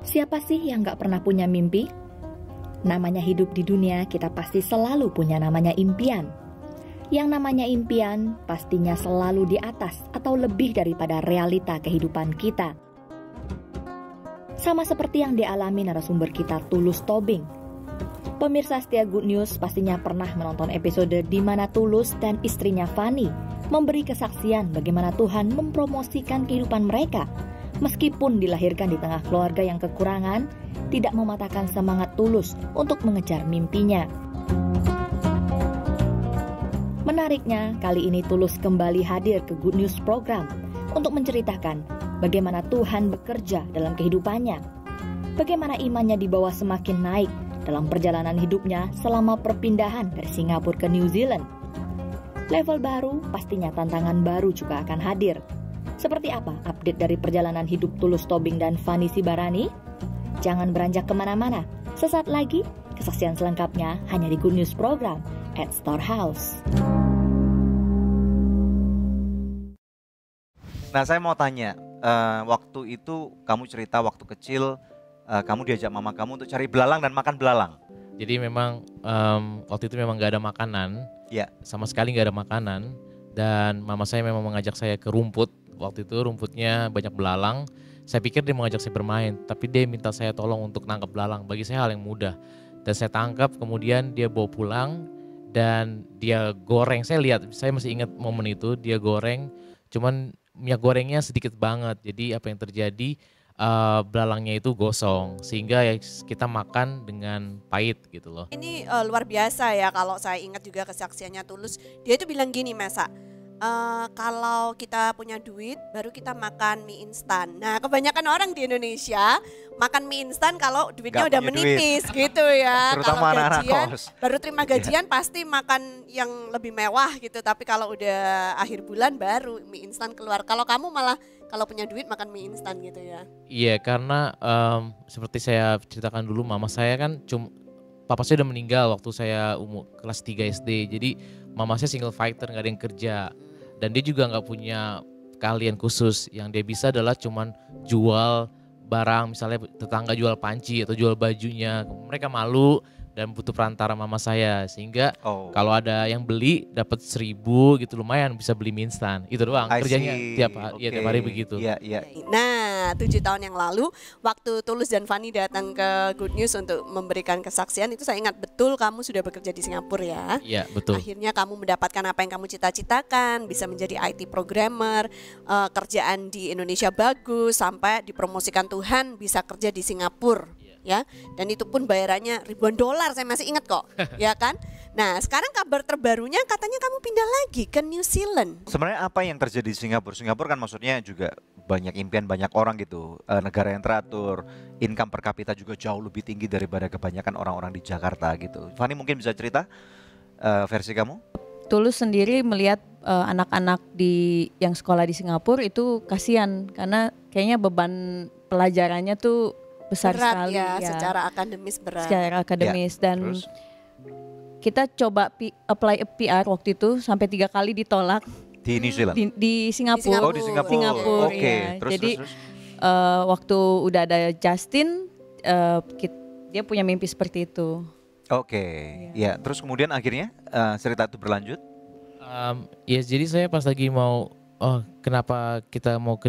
Siapa sih yang gak pernah punya mimpi? Namanya hidup di dunia, kita pasti selalu punya namanya impian. Yang namanya impian pastinya selalu di atas atau lebih daripada realita kehidupan kita. Sama seperti yang dialami narasumber kita Tulus Tobing. Pemirsa setia Good News pastinya pernah menonton episode di mana Tulus dan istrinya Fanny memberi kesaksian bagaimana Tuhan mempromosikan kehidupan mereka. Meskipun dilahirkan di tengah keluarga yang kekurangan, tidak mematahkan semangat Tulus untuk mengejar mimpinya. Menariknya, kali ini Tulus kembali hadir ke Good News Program untuk menceritakan bagaimana Tuhan bekerja dalam kehidupannya. Bagaimana imannya dibawa semakin naik dalam perjalanan hidupnya selama perpindahan dari Singapura ke New Zealand. Level baru, pastinya tantangan baru juga akan hadir. Seperti apa update dari perjalanan hidup Tulus Tobing dan Fanny Sibarani? Jangan beranjak kemana-mana. Sesaat lagi, kesaksian selengkapnya hanya di Good News Program at Storehouse. Nah, saya mau tanya, waktu itu kamu cerita waktu kecil kamu diajak mama kamu untuk cari belalang dan makan belalang. Jadi memang waktu itu memang gak ada makanan, ya. Sama sekali gak ada makanan. Dan mama saya memang mengajak saya ke rumput. Waktu itu rumputnya banyak belalang. Saya pikir dia mengajak saya bermain, tapi dia minta saya tolong untuk nangkap belalang. Bagi saya hal yang mudah. Dan saya tangkap, kemudian dia bawa pulang dan dia goreng. Saya lihat, saya masih ingat momen itu, dia goreng. Cuman minyak gorengnya sedikit banget. Jadi apa yang terjadi, belalangnya itu gosong. Sehingga ya kita makan dengan pahit gitu loh. Ini luar biasa ya, kalau saya ingat juga kesaksiannya Tulus. Dia itu bilang gini, Masa. Kalau kita punya duit baru kita makan mie instan. Nah, kebanyakan orang di Indonesia makan mie instan kalau duitnya udah menipis gitu ya. Terutama kalau anak-anak gajian kos. baru terima gajian pasti makan yang lebih mewah gitu. Tapi kalau udah akhir bulan baru mie instan keluar. Kalau kamu malah kalau punya duit makan mie instan gitu ya. Iya, karena seperti saya ceritakan dulu, mama saya kan papa saya udah meninggal waktu saya umur kelas 3 SD. Jadi mama saya single fighter, gak ada yang kerja. Dan dia juga gak punya keahlian khusus. Yang dia bisa adalah cuman jual barang, misalnya tetangga jual panci atau jual bajunya. Mereka malu dan butuh perantara mama saya. Sehingga kalau ada yang beli dapat 1.000 gitu, lumayan bisa beli mie instan. Itu doang kerjanya tiap hari begitu. Nah, 7 tahun yang lalu waktu Tulus dan Fanny datang ke Good News untuk memberikan kesaksian, itu saya ingat betul kamu sudah bekerja di Singapura ya. Iya, betul. Akhirnya kamu mendapatkan apa yang kamu cita-citakan, bisa menjadi IT programmer, kerjaan di Indonesia bagus, sampai dipromosikan Tuhan bisa kerja di Singapura. Ya, dan itu pun bayarannya ribuan dolar, saya masih ingat kok, ya kan? Nah, sekarang kabar terbarunya katanya kamu pindah lagi ke New Zealand. Sebenarnya apa yang terjadi di Singapura? Singapura kan maksudnya juga banyak impian banyak orang gitu, negara yang teratur, income per kapita juga jauh lebih tinggi daripada kebanyakan orang-orang di Jakarta gitu. Fanny mungkin bisa cerita versi kamu? Tulus sendiri melihat anak-anak yang sekolah di Singapura itu kasihan karena kayaknya beban pelajarannya tuh besar berat sekali ya, secara akademis berat. Secara akademis ya, dan terus? Kita coba apply PR waktu itu sampai 3 kali ditolak. Di New Zealand? Di Singapura. Oh, di Singapura. Ya. Terus, jadi terus. Waktu udah ada Justin, dia punya mimpi seperti itu. Ya. Terus kemudian akhirnya cerita itu berlanjut? Ya, jadi saya pas lagi mau, kenapa kita mau ke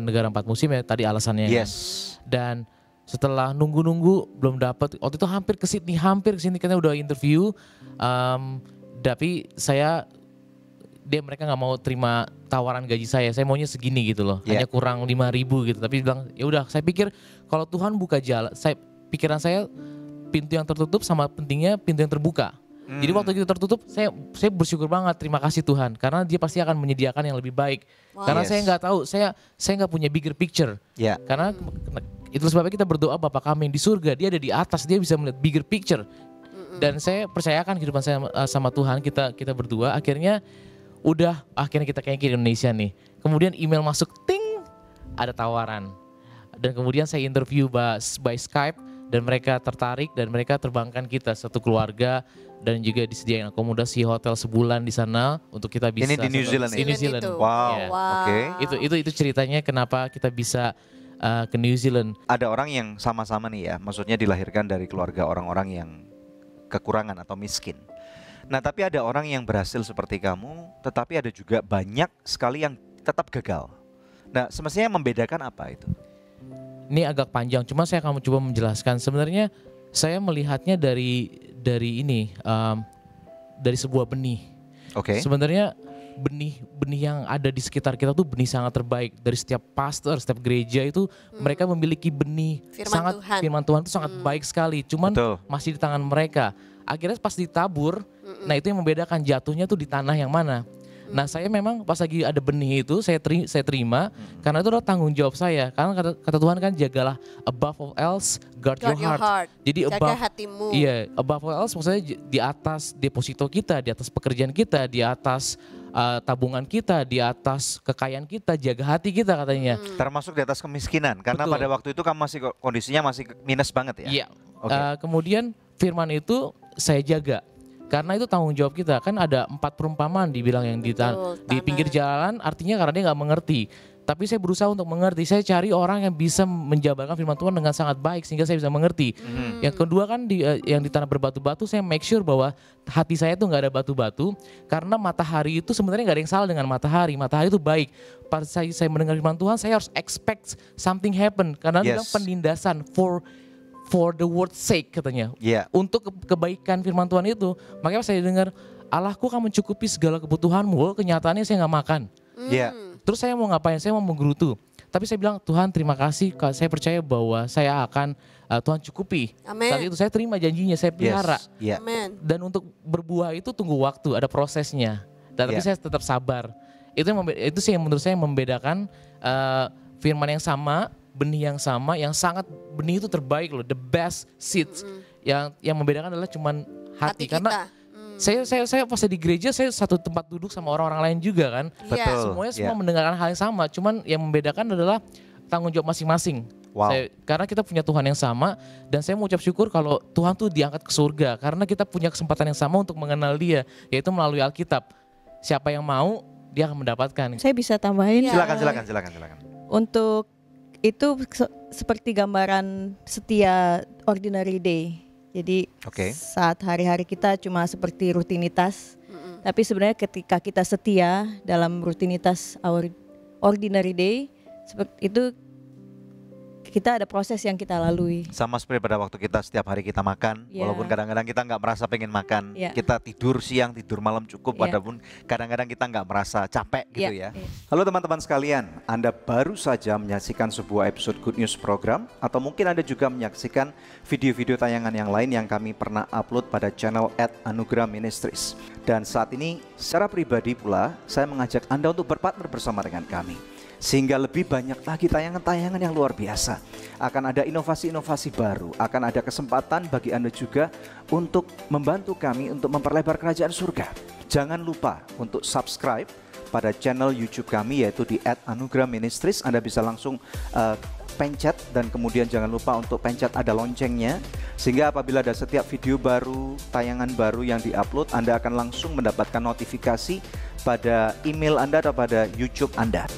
negara 4 musim ya, tadi alasannya. Yes. Dan setelah nunggu-nunggu belum dapat, waktu itu hampir ke Sydney karena udah interview, tapi mereka nggak mau terima tawaran gaji saya maunya segini gitu loh, hanya kurang 5.000 gitu. Tapi bilang ya udah, saya pikir kalau Tuhan buka jalan, pikiran saya pintu yang tertutup sama pentingnya pintu yang terbuka. Jadi waktu itu tertutup, saya bersyukur banget, terima kasih Tuhan, karena Dia pasti akan menyediakan yang lebih baik. Karena saya nggak tahu, saya nggak punya bigger picture. Karena itu sebabnya kita berdoa, Bapa kami yang di surga, Dia ada di atas, Dia bisa melihat bigger picture. Dan saya percayakan kehidupan saya sama Tuhan, kita berdua. Akhirnya kita kayaknya ke Indonesia nih. Kemudian email masuk, ting, ada tawaran. Dan kemudian saya interview by Skype. Dan mereka tertarik dan mereka terbangkan kita satu keluarga dan juga disediakan akomodasi hotel sebulan di sana untuk kita bisa. Ini di New Zealand. Di New Zealand. Wow. Yeah. Itu ceritanya kenapa kita bisa ke New Zealand. Ada orang yang sama-sama nih ya, maksudnya dilahirkan dari keluarga orang-orang yang kekurangan atau miskin. Nah, tapi ada orang yang berhasil seperti kamu, tetapi ada juga banyak sekali yang tetap gagal. Nah, semestinya membedakan apa itu? Ini agak panjang, cuma saya akan coba menjelaskan. Sebenarnya saya melihatnya dari ini, dari sebuah benih. Oke. Sebenarnya benih yang ada di sekitar kita tuh benih sangat terbaik. Dari setiap pastor, setiap gereja itu mereka memiliki benih firman Tuhan itu sangat baik sekali. Cuman Betul. masih di tangan mereka. Akhirnya pas ditabur, nah itu yang membedakan jatuhnya tuh di tanah yang mana. Nah saya memang pas lagi ada benih itu saya terima karena itu adalah tanggung jawab saya. Karena kata Tuhan kan jagalah above all else guard your heart. Jadi jaga hatimu. Iya, above all else maksudnya di atas deposito kita, di atas pekerjaan kita, di atas tabungan kita, di atas kekayaan kita, jaga hati kita katanya. Termasuk di atas kemiskinan, karena Betul. pada waktu itu kamu masih kondisinya masih minus banget ya. Iya. Oke. Kemudian firman itu saya jaga. Karena itu tanggung jawab kita. Kan ada 4 perumpamaan dibilang yang di pinggir jalan, artinya karena dia nggak mengerti. Tapi saya berusaha untuk mengerti. Saya cari orang yang bisa menjabarkan firman Tuhan dengan sangat baik sehingga saya bisa mengerti. Yang kedua kan yang di tanah berbatu-batu, saya make sure bahwa hati saya itu nggak ada batu-batu. Karena matahari itu sebenarnya nggak ada yang salah dengan matahari. Matahari itu baik. Pas saya mendengar firman Tuhan, saya harus expect something happen. Karena dia bilang penindasan for the word's sake katanya. Untuk kebaikan firman Tuhan itu. Makanya saya dengar, Allahku akan mencukupi segala kebutuhanmu. Kenyataannya saya nggak makan. Terus saya mau ngapain? Saya mau menggerutu. Tapi saya bilang, Tuhan terima kasih. Saya percaya bahwa saya akan Tuhan cukupi. Amen. Saat itu saya terima janjinya, saya pelihara. Amen. Dan untuk berbuah itu tunggu waktu, ada prosesnya. Tapi saya tetap sabar. Itu sih yang menurut saya membedakan firman yang sama, benih yang sama, yang sangat benih itu terbaik loh, the best seeds. Yang membedakan adalah cuman hati karena saya pas di gereja saya satu tempat duduk sama orang-orang lain juga kan. Betul. Semuanya semua mendengarkan hal yang sama, cuman yang membedakan adalah tanggung jawab masing-masing. Karena kita punya Tuhan yang sama dan saya mengucap syukur kalau Tuhan tuh diangkat ke surga karena kita punya kesempatan yang sama untuk mengenal Dia, yaitu melalui Alkitab. Siapa yang mau, dia akan mendapatkan. Saya bisa tambahin. Silakan. Untuk itu seperti gambaran setia ordinary day. Jadi saat hari-hari kita cuma seperti rutinitas. Tapi sebenarnya ketika kita setia dalam rutinitas our ordinary day, seperti itu kita ada proses yang kita lalui. Sama seperti pada waktu kita setiap hari kita makan, walaupun kadang-kadang kita nggak merasa pengen makan, kita tidur siang, tidur malam cukup, walaupun kadang-kadang kita nggak merasa capek gitu ya. Halo teman-teman sekalian, Anda baru saja menyaksikan sebuah episode Good News Program, atau mungkin Anda juga menyaksikan video-video tayangan yang lain yang kami pernah upload pada channel @Anugerah Ministries. Dan saat ini secara pribadi pula, saya mengajak Anda untuk berpartner bersama dengan kami. Sehingga lebih banyak lagi tayangan-tayangan yang luar biasa. Akan ada inovasi-inovasi baru, akan ada kesempatan bagi Anda juga untuk membantu kami untuk memperlebar kerajaan surga. Jangan lupa untuk subscribe pada channel YouTube kami yaitu di @Anugerah Ministries. Anda bisa langsung pencet dan kemudian jangan lupa untuk pencet ada loncengnya. Sehingga apabila ada setiap video baru, tayangan baru yang diupload, Anda akan langsung mendapatkan notifikasi pada email Anda atau pada YouTube Anda.